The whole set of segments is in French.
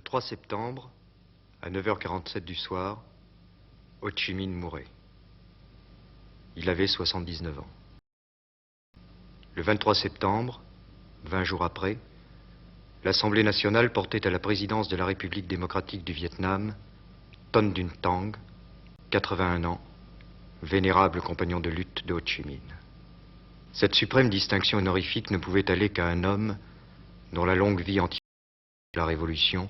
3 septembre, à 9h47 du soir, Ho Chi Minh mourait. Il avait 79 ans. Le 23 septembre, 20 jours après, l'Assemblée nationale portait à la présidence de la République démocratique du Vietnam Ton Duc Tang, 81 ans, vénérable compagnon de lutte de Ho Chi Minh. Cette suprême distinction honorifique ne pouvait aller qu'à un homme dont la longue vie entière de la Révolution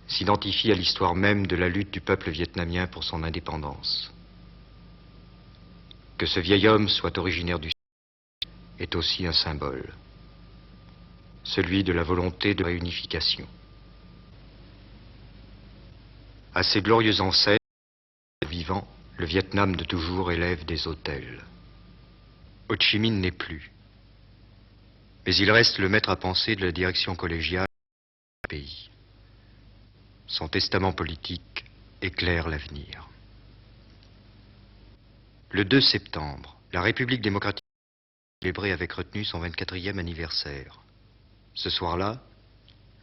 s'identifie à l'histoire même de la lutte du peuple vietnamien pour son indépendance. Que ce vieil homme soit originaire du Sud est aussi un symbole, celui de la volonté de réunification. À ces glorieux ancêtres vivants, le Vietnam de toujours élève des autels. Ho Chi Minh n'est plus, mais il reste le maître à penser de la direction collégiale du pays. Son testament politique éclaire l'avenir. Le 2 septembre, la République démocratique a célébré avec retenue son 24e anniversaire. Ce soir-là,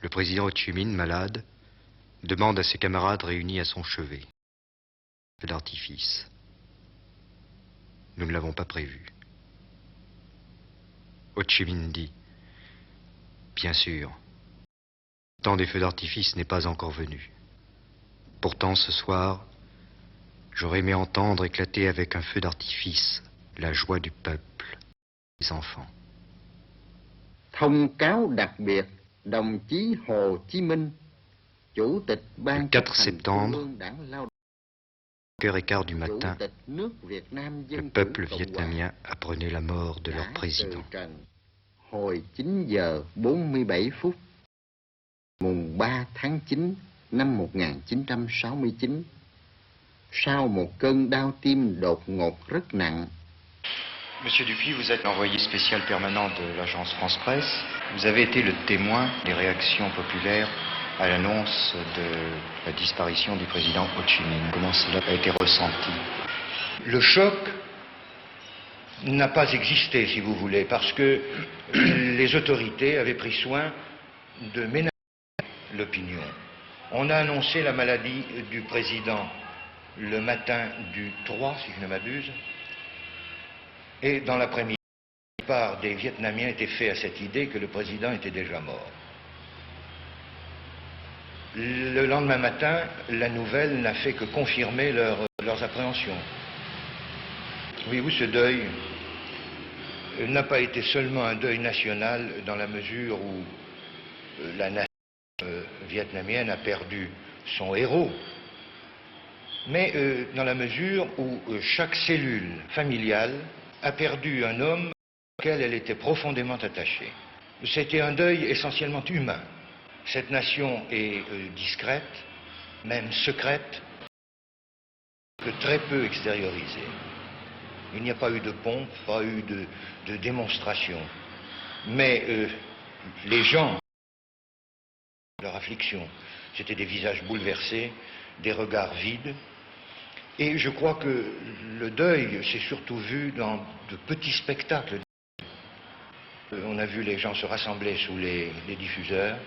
le président Ho Chi Minh, malade, demande à ses camarades réunis à son chevet un feu d'artifice. Nous ne l'avons pas prévu. Ho Chi Minh dit, bien sûr, le temps des feux d'artifice n'est pas encore venu. Pourtant, ce soir, j'aurais aimé entendre éclater avec un feu d'artifice la joie du peuple, des enfants. Thông cáo đặc biệt, đồng chí Hồ Chí Minh, Chủ tịch Ban chấp hành Trung ương Đảng Lao động, 5h15 du matin, Chủ tịch nước Việt Nam Dân le chủ peuple Cộng hòa vietnamien apprenait la mort de leur đã président. từ trần hồi 9 giờ 47 phút, mùng 3 tháng 9 năm 1969, sau một cơn đau tim đột ngột rất nặng. Monsieur Dupuis, vous êtes l'envoyé spécial permanent de l'agence France-Presse. Vous avez été le témoin des réactions populaires à l'annonce de la disparition du président Ho Chi Minh. Comment cela a été ressenti? Le choc n'a pas existé, si vous voulez, parce que les autorités avaient pris soin de ménager l'opinion. On a annoncé la maladie du président le matin du 3, si je ne m'abuse, et dans l'après-midi, la plupart des Vietnamiens étaient faits à cette idée que le président était déjà mort. Le lendemain matin, la nouvelle n'a fait que confirmer leurs appréhensions. Voyez-vous, ce deuil n'a pas été seulement un deuil national dans la mesure où la nation vietnamienne a perdu son héros, mais dans la mesure où chaque cellule familiale a perdu un homme auquel elle était profondément attachée. C'était un deuil essentiellement humain. Cette nation est discrète, même secrète, que très peu extériorisée. Il n'y a pas eu de pompe, pas eu de démonstration. Mais les gens, leur affliction, c'était des visages bouleversés, des regards vides. Et je crois que le deuil s'est surtout vu dans de petits spectacles. On a vu les gens se rassembler sous les diffuseurs.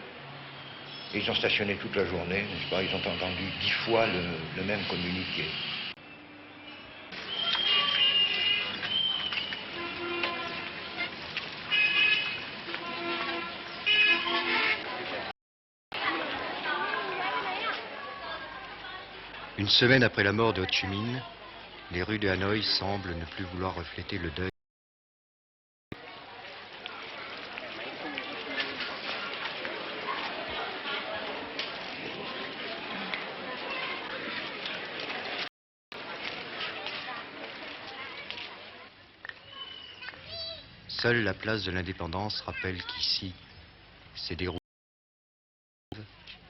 Et ils ont stationné toute la journée, n'est-ce pas? Ils ont entendu 10 fois le même communiqué. Une semaine après la mort de Ho Chi Minh, les rues de Hanoï semblent ne plus vouloir refléter le deuil. Seule la place de l'Indépendance rappelle qu'ici s'est déroulée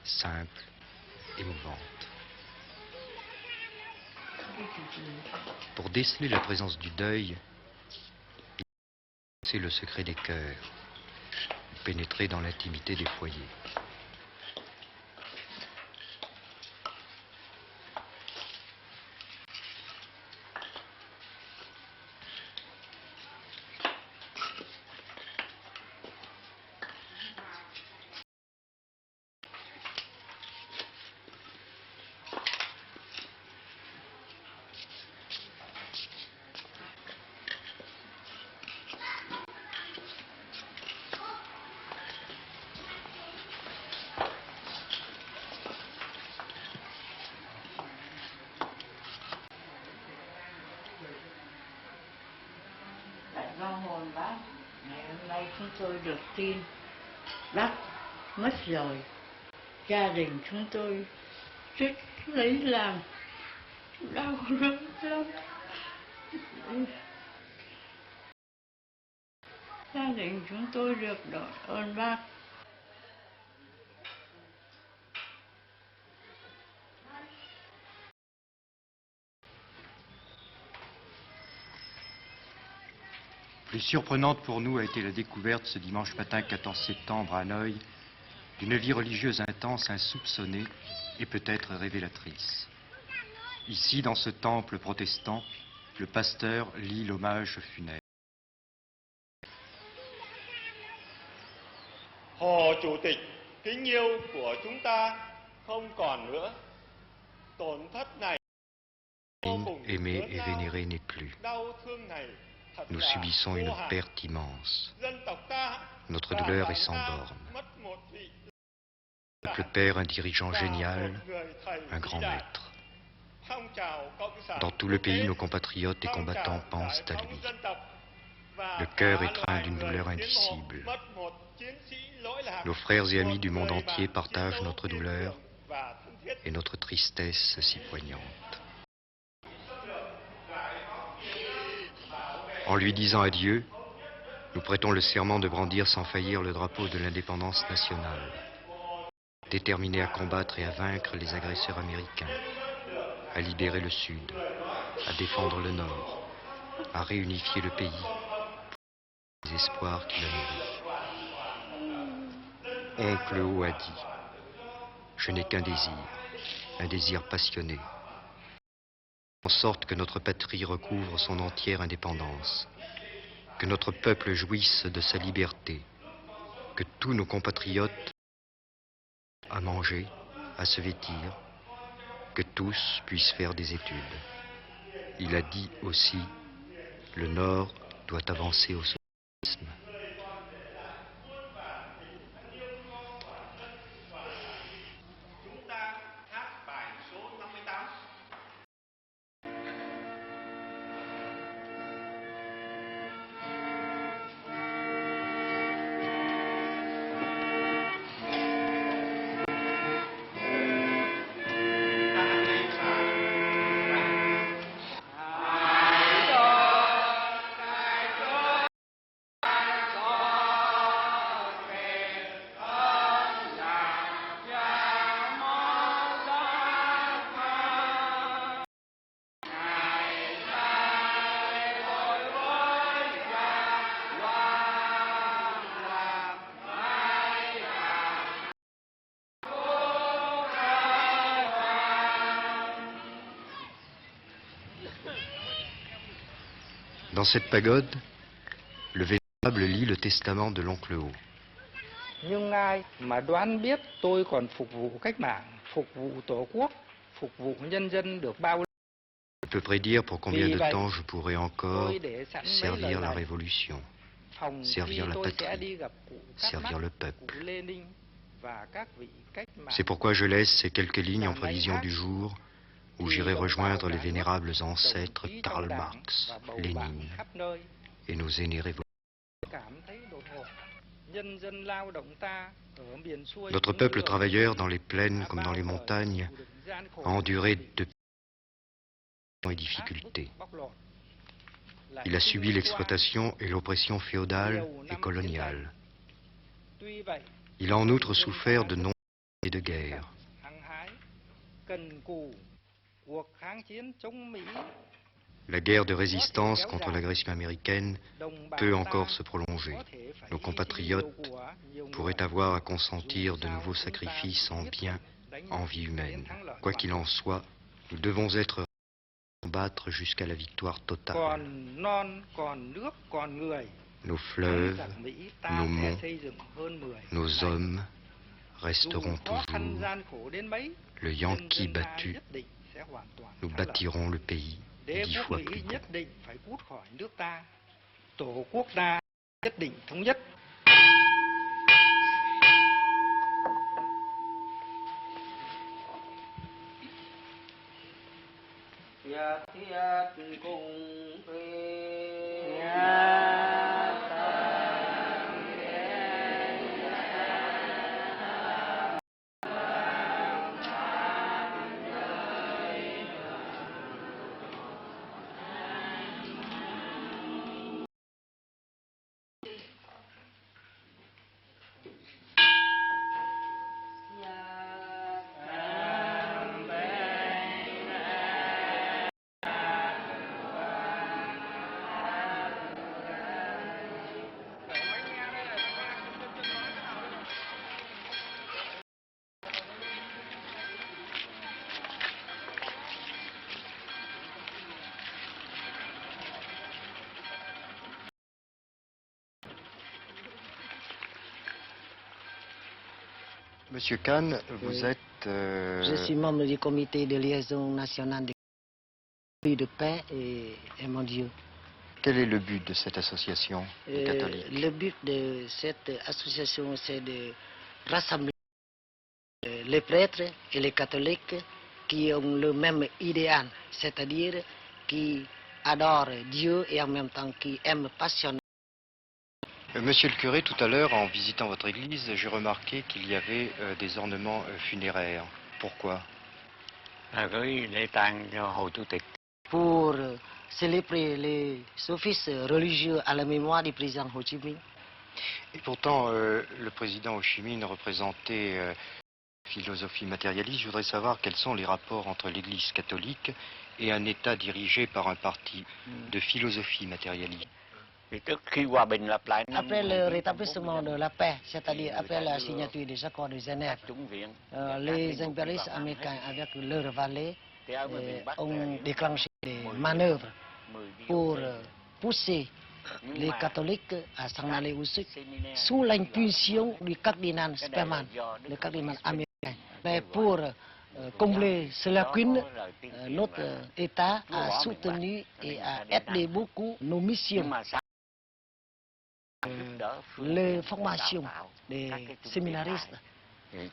simple, émouvante. Pour déceler la présence du deuil, c'est le secret des cœurs, pénétrer dans l'intimité des foyers. nay chúng tôi được tin bác mất rồi. Gia đình chúng tôi rất lấy làm đau đớn lắm. Gia đình chúng tôi được đội ơn bác. Plus surprenante pour nous a été la découverte ce dimanche matin 14 septembre à Hanoï d'une vie religieuse intense, insoupçonnée et peut-être révélatrice. Ici, dans ce temple protestant, le pasteur lit l'hommage funèbre. Hồ Chủ tịch kính yêu của chúng ta không còn nữa. Tổn thất này Aimé et vénéré n'est plus. Nous subissons une perte immense. Notre douleur est sans borne. Le peuple perd un dirigeant génial, un grand maître. Dans tout le pays, nos compatriotes et combattants pensent à lui. Le cœur étreint d'une douleur indicible. Nos frères et amis du monde entier partagent notre douleur et notre tristesse si poignante. En lui disant adieu, nous prêtons le serment de brandir sans faillir le drapeau de l'indépendance nationale, déterminés à combattre et à vaincre les agresseurs américains, à libérer le Sud, à défendre le Nord, à réunifier le pays pour les espoirs qu'il a nourris. Oncle Ho a dit, je n'ai qu'un désir, un désir passionné, en sorte que notre patrie recouvre son entière indépendance, que notre peuple jouisse de sa liberté, que tous nos compatriotes aient à manger, à se vêtir, que tous puissent faire des études. Il a dit aussi, le Nord doit avancer au socialisme. Dans cette pagode, le vénérable lit le testament de l'oncle Ho. Nhưng ai mà đoán biết tôi còn phục vụ cách mạng, phục vụ Tổ quốc, phục vụ nhân dân được bao lâu? Je peux prédire pour combien de temps je pourrai encore servir la Révolution, servir la patrie, servir le peuple. C'est pourquoi je laisse ces quelques lignes en prévision du jour où j'irai rejoindre les vénérables ancêtres Karl Marx, Lénine et nos aînés révolutionnaires. Notre peuple travailleur, dans les plaines comme dans les montagnes, a enduré de et difficultés. Il a subi l'exploitation et l'oppression féodale et coloniale. Il a en outre souffert de nombreuses années de guerre. La guerre de résistance contre l'agression américaine peut encore se prolonger. Nos compatriotes pourraient avoir à consentir de nouveaux sacrifices en bien, en vie humaine. Quoi qu'il en soit, nous devons être combattre jusqu'à la victoire totale. Nos fleuves, nos monts, nos hommes resteront toujours. Le Yankee battu, nous bâtirons le pays 10 fois plus beau. Thiết thiết cùng về Monsieur Kahn, vous Oui. êtes... Je suis membre du comité de liaison nationale de paix et mon Dieu. Quel est le but de cette association des catholiques? Le but de cette association, c'est de rassembler les prêtres et les catholiques qui ont le même idéal, c'est-à-dire qui adorent Dieu et en même temps qui aiment passionnément. Monsieur le curé, tout à l'heure, en visitant votre église, j'ai remarqué qu'il y avait des ornements funéraires. Pourquoi? Pour célébrer les offices religieux à la mémoire du président Ho Chi Minh. Et pourtant, le président Ho Chi Minh représentait philosophie matérialiste. Je voudrais savoir quels sont les rapports entre l'Église catholique et un État dirigé par un parti de philosophie matérialiste. Après le rétablissement de la paix, c'est-à-dire après la signature des accords de Genève, les impérialistes américains avec leurs valets ont déclenché des manœuvres pour pousser les catholiques à s'en aller au sud, sous l'impulsion du cardinal Sperman, le cardinal américain. Mais pour combler ces lacunes, notre État a soutenu et a aidé beaucoup nos missions. Les formations des séminaristes.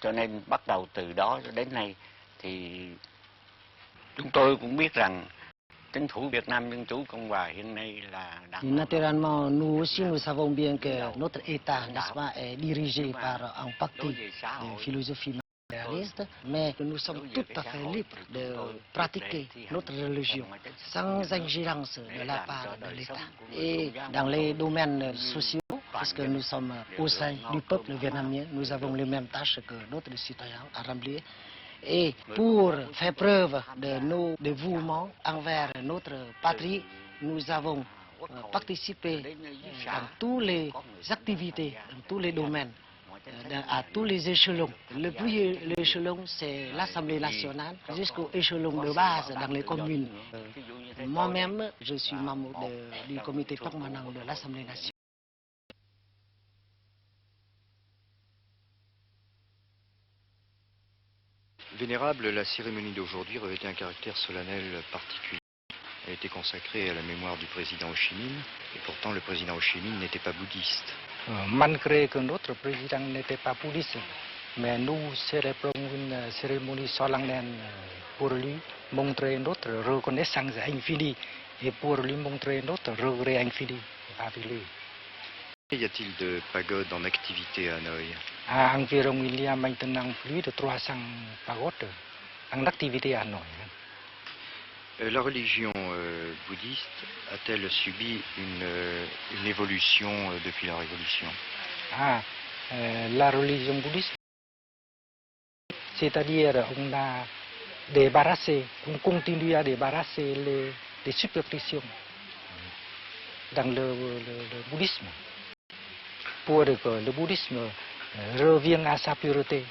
Cho nên bắt đầu từ đó đến nay thì chúng tôi cũng biết rằng chính phủ Việt Nam Dân Chủ Cộng Hòa hiện nay là đang... Naturellement, nous aussi nous savons bien que notre État, n'est-ce pas, est dirigé par un parti de philosophie matérialiste, mais nous sommes tout à fait libres de pratiquer notre religion sans ingérence de la part de l'État. Et dans les domaines sociaux, puisque nous sommes au sein du peuple vietnamien, nous avons les mêmes tâches que d'autres citoyens à remplir. Et pour faire preuve de nos dévouements envers notre patrie, nous avons participé dans toutes les activités, dans tous les domaines, à tous les échelons. Le plus l'échelon, c'est l'Assemblée nationale, jusqu'au échelon de base dans les communes. Moi-même, je suis membre du comité permanent de l'Assemblée nationale. Vénérable, la cérémonie d'aujourd'hui revêtait un caractère solennel particulier. Elle était consacrée à la mémoire du président Ho Chi Minh, et pourtant le président Ho Chi Minh n'était pas bouddhiste. Malgré que notre président n'était pas bouddhiste, mais nous célébrons une cérémonie solennelle pour lui montrer notre reconnaissance infinie et pour lui montrer notre regret infini avec lui. Y a-t-il de pagodes en activité à Hanoï? À environ, il y a maintenant plus de 300 pagodes en activité à Hanoï. La religion bouddhiste a-t-elle subi une évolution depuis la Révolution? La religion bouddhiste, c'est-à-dire on a débarrassé, on continue à débarrasser les superstitions dans le bouddhisme, pour que le bouddhisme revienne à sa pureté.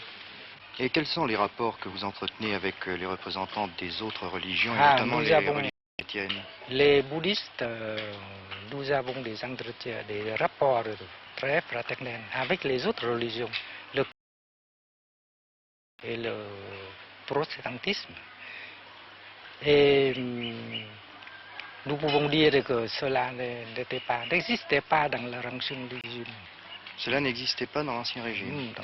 Et quels sont les rapports que vous entretenez avec les représentants des autres religions, et notamment les religions chrétiennes? Les bouddhistes, nous avons des entretiens, des rapports très fraternels avec les autres religions, et le protestantisme. Et nous pouvons dire que cela n'existait pas dans l'ancien régime. Cela n'existait pas dans l'Ancien Régime.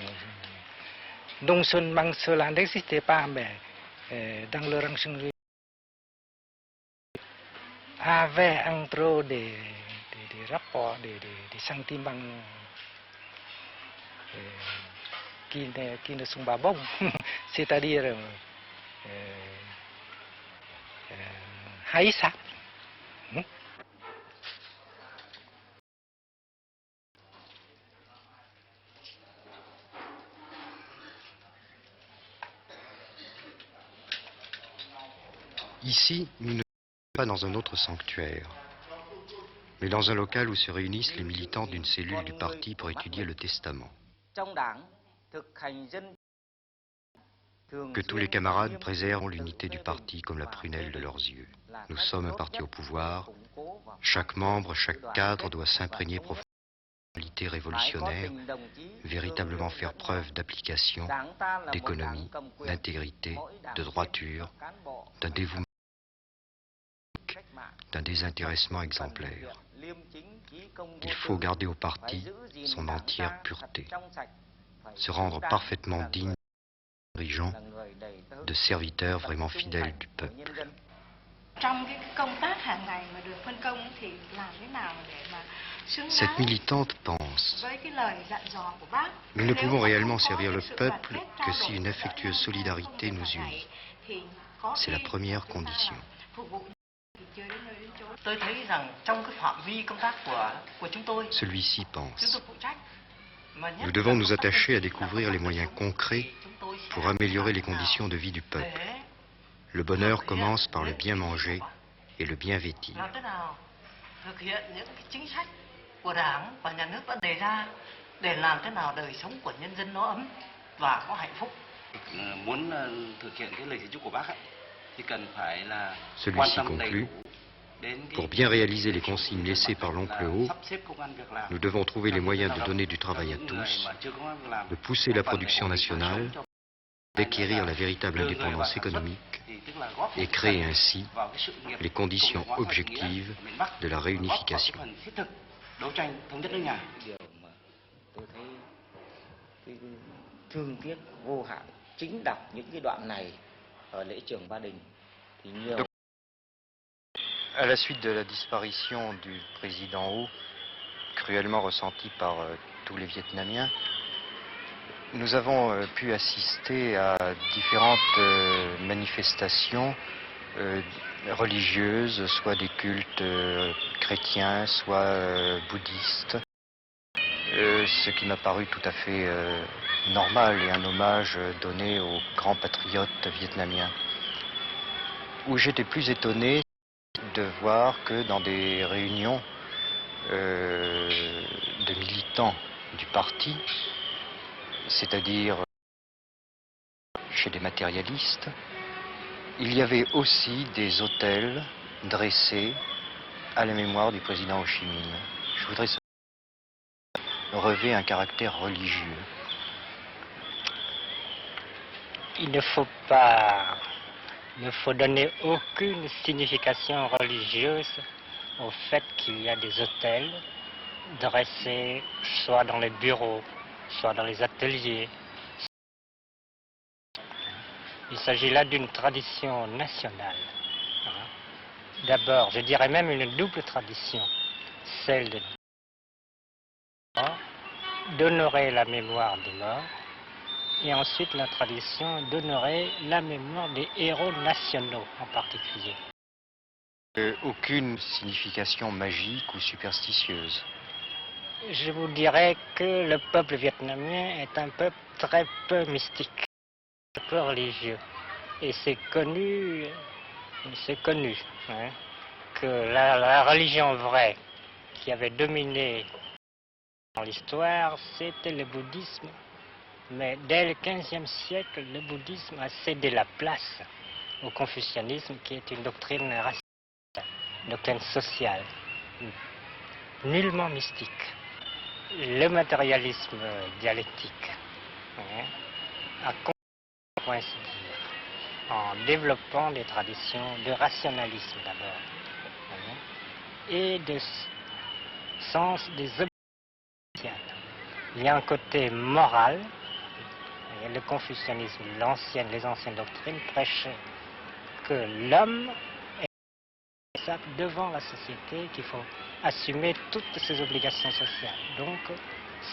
Non seulement cela n'existait pas, mais dans l'ancien régime, avait entre eux des rapports, des sentiments qui ne sont pas bons, c'est-à-dire haïssable. Ici, nous ne sommes pas dans un autre sanctuaire, mais dans un local où se réunissent les militants d'une cellule du parti pour étudier le testament. Que tous les camarades préservent l'unité du parti comme la prunelle de leurs yeux. Nous sommes un parti au pouvoir. Chaque membre, chaque cadre doit s'imprégner profondément révolutionnaire, véritablement faire preuve d'application, d'économie, d'intégrité, de droiture, d'un dévouement, d'un désintéressement exemplaire. Il faut garder au parti son entière pureté, se rendre parfaitement digne de dirigeants, de serviteurs vraiment fidèles du peuple. Cette militante pense: nous ne pouvons réellement servir le peuple que si une affectueuse solidarité nous unit. C'est la première condition. Celui-ci pense: nous devons nous attacher à découvrir les moyens concrets pour améliorer les conditions de vie du peuple. Le bonheur commence par le bien manger et le bien vêtir. Celui-ci conclut: pour bien réaliser les consignes laissées par l'oncle Ho, nous devons trouver les moyens de donner du travail à tous, de pousser la production nationale, d'acquérir la véritable indépendance économique et créer ainsi les conditions objectives de la réunification. À la suite de la disparition du président Ho, cruellement ressentie par tous les Vietnamiens, nous avons pu assister à différentes manifestations religieuses, soit des cultes chrétiens, soit bouddhistes, ce qui m'a paru tout à fait normal et un hommage donné aux grands patriotes vietnamiens. Où j'étais plus étonné de voir que dans des réunions de militants du parti, c'est-à-dire chez des matérialistes, il y avait aussi des autels dressés à la mémoire du président Ho Chi Minh. Je voudrais relever un caractère religieux. Il ne faut donner aucune signification religieuse au fait qu'il y a des autels dressés soit dans les bureaux, soit dans les ateliers. Il s'agit là d'une tradition nationale. D'abord, je dirais même une double tradition, celle d'honorer la mémoire des morts, et ensuite la tradition d'honorer la mémoire des héros nationaux en particulier. Aucune signification magique ou superstitieuse. Je vous dirais que le peuple vietnamien est un peuple très peu mystique, peu religieux. Et c'est connu hein, que la religion vraie qui avait dominé dans l'histoire, c'était le bouddhisme. Mais dès le XVe siècle, le bouddhisme a cédé la place au confucianisme, qui est une doctrine raciale, une doctrine sociale, nullement mystique. Le matérialisme dialectique a coïncidé en développant des traditions de rationalisme d'abord et de sens des objectifs sociales. Il y a un côté moral. Le confucianisme, les anciennes doctrines prêchaient que l'homme est responsable devant la société, qu'il faut assumer toutes ses obligations sociales. Donc,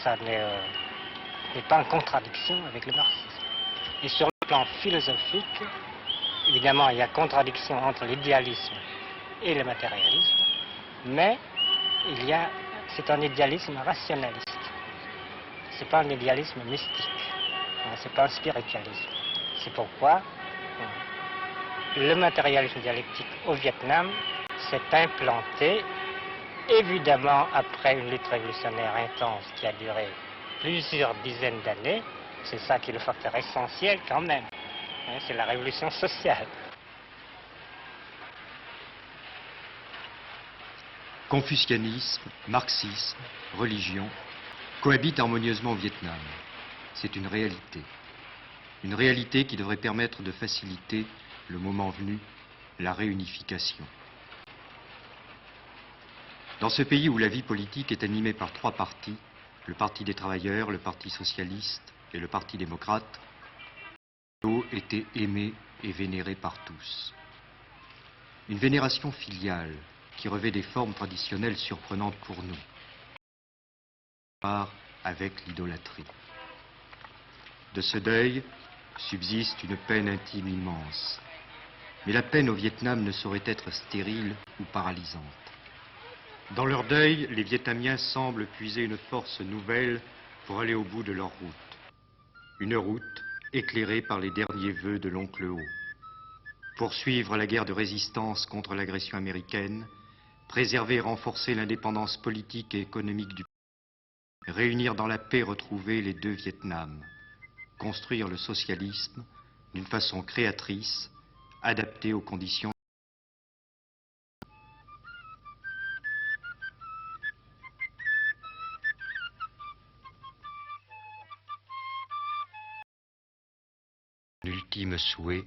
ça n'est pas en contradiction avec le marxisme. Et sur le plan philosophique, évidemment, il y a contradiction entre l'idéalisme et le matérialisme, mais c'est un idéalisme rationaliste. C'est pas un idéalisme mystique. C'est pas un spiritualisme. C'est pourquoi le matérialisme dialectique au Vietnam s'est implanté, évidemment après une lutte révolutionnaire intense qui a duré plusieurs dizaines d'années. C'est ça qui est le facteur essentiel quand même. C'est la révolution sociale. Confucianisme, marxisme, religion, cohabitent harmonieusement au Vietnam. C'est une réalité. Une réalité qui devrait permettre de faciliter, le moment venu, la réunification. Dans ce pays où la vie politique est animée par trois partis, le Parti des travailleurs, le Parti socialiste et le Parti démocrate, Mao était aimé et vénéré par tous. Une vénération filiale qui revêt des formes traditionnelles surprenantes pour nous, avec l'idolâtrie. De ce deuil subsiste une peine intime immense. Mais la peine au Vietnam ne saurait être stérile ou paralysante. Dans leur deuil, les Vietnamiens semblent puiser une force nouvelle pour aller au bout de leur route. Une route éclairée par les derniers vœux de l'oncle Ho. Poursuivre la guerre de résistance contre l'agression américaine, préserver et renforcer l'indépendance politique et économique du pays, réunir dans la paix retrouvée les deux Vietnams, construire le socialisme d'une façon créatrice, adaptée aux conditions. L'ultime souhait